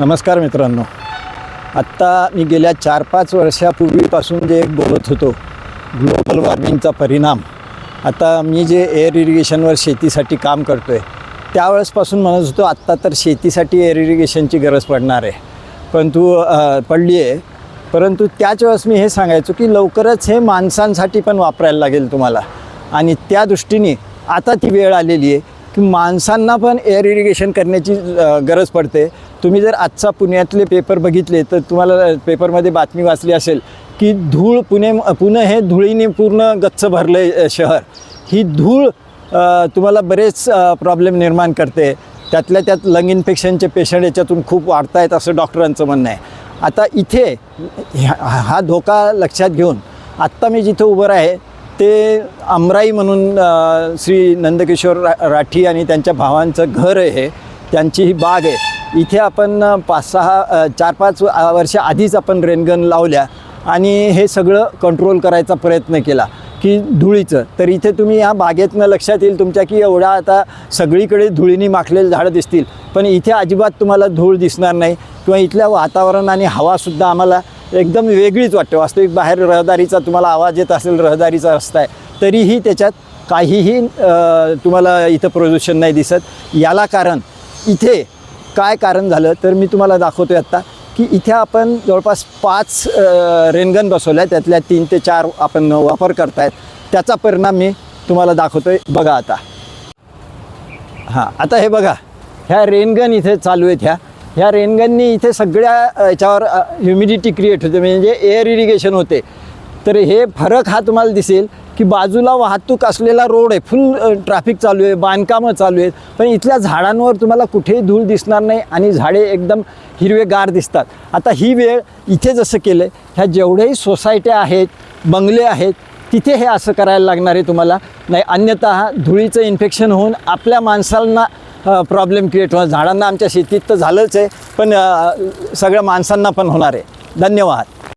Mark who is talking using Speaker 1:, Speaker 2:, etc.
Speaker 1: नमस्कार मित्रांनो. आत्ता मी गेल्या 4-5 वर्षापूर्वीपासून जे एक बोलत होतो ग्लोबल वॉर्मिंगचा परिणाम, आता मी जे एअर इरिगेशनवर शेतीसाठी काम करतो आहे त्यावेळेसपासून म्हणत होतो आत्ता तर शेतीसाठी एअर इरिगेशनची गरज पडणार आहे, पडली आहे. परंतु त्याच वेळेस मी हे सांगायचो की लवकरच हे माणसांसाठी पण वापरायला लागेल तुम्हाला, आणि त्या दृष्टीने आता ती वेळ आलेली आहे की माणसांना पण एअर इरिगेशन करण्याची गरज पडते. तुम्ही जर आजचा पुण्यातले पेपर बघितले तर तुम्हाला पेपरमध्ये बातमी वाचली असेल की पुणे हे धुळीने पूर्ण गच्च भरलं आहे शहर. ही धूळ तुम्हाला बरेच प्रॉब्लेम निर्माण करते. त्यातल्या त्यात लंग इन्फेक्शनचे पेशंट याच्यातून खूप वाढत आहेत असं डॉक्टरांचं म्हणणं आहे. आता इथे हा धोका लक्षात घेऊन आत्ता मी जिथं उभं आहे ते अमराई म्हणून श्री नंदकिशोर राठी आणि त्यांच्या भावांचं घर आहे, हे त्यांची ही बाग आहे. इथे आपण 4-5 वर्ष आधीच आपण रेनगन लावल्या आणि हे सगळं कंट्रोल करायचा प्रयत्न केला की धुळीचं. तर इथे तुम्ही ह्या बागेतनं लक्षात येईल तुमच्या की एवढा आता सगळीकडे धुळीने माखलेली झाडं दिसतील, पण इथे अजिबात तुम्हाला धूळ दिसणार नाही किंवा इथल्या वातावरण आणि हवासुद्धा आम्हाला एकदम वेगळीच वाटते. वास्तविक बाहेर रहदारीचा तुम्हाला आवाज येत असेल, रहदारीचा रस्ता आहे, तरीही त्याच्यात काहीही तुम्हाला इथं प्रदूषण नाही दिसत. याला कारण इथे काय कारण झालं तर मी तुम्हाला दाखवतो आहे आत्ता की इथे आपण जवळपास 5 रेनगन बसवल्या, त्यातल्या 3 ते 4 आपण वापर करतायत. त्याचा परिणाम मी तुम्हाला दाखवतो आहे. बघा आता हे बघा, ह्या रेनगन इथे चालू आहेत. ह्या रेनगननी इथे सगळ्या याच्यावर ह्युमिडिटी क्रिएट होते, म्हणजे एअर इरिगेशन होते. तर हे फरक हा तुम्हाला दिसेल की बाजूला वाहतूक असलेला रोड आहे, फुल ट्रॅफिक चालू आहे, बांधकामं चालू आहेत, पण इथल्या झाडांवर तुम्हाला कुठेही धूळ दिसणार नाही आणि झाडे एकदम हिरवेगार दिसतात. आता ही वेळ इथे जसं केलं आहे, ह्या जेवढ्याही सोसायट्या आहेत, बंगले आहेत, तिथे हे असं करायला लागणार आहे तुम्हाला. नाही अन्यथा धुळीचं इन्फेक्शन होऊन आपल्या माणसांना प्रॉब्लेम क्रिएट होणार. झाडांना आमच्या शेतीत तर झालंच आहे, पण सगळ्या माणसांना पण होणार आहे. धन्यवाद.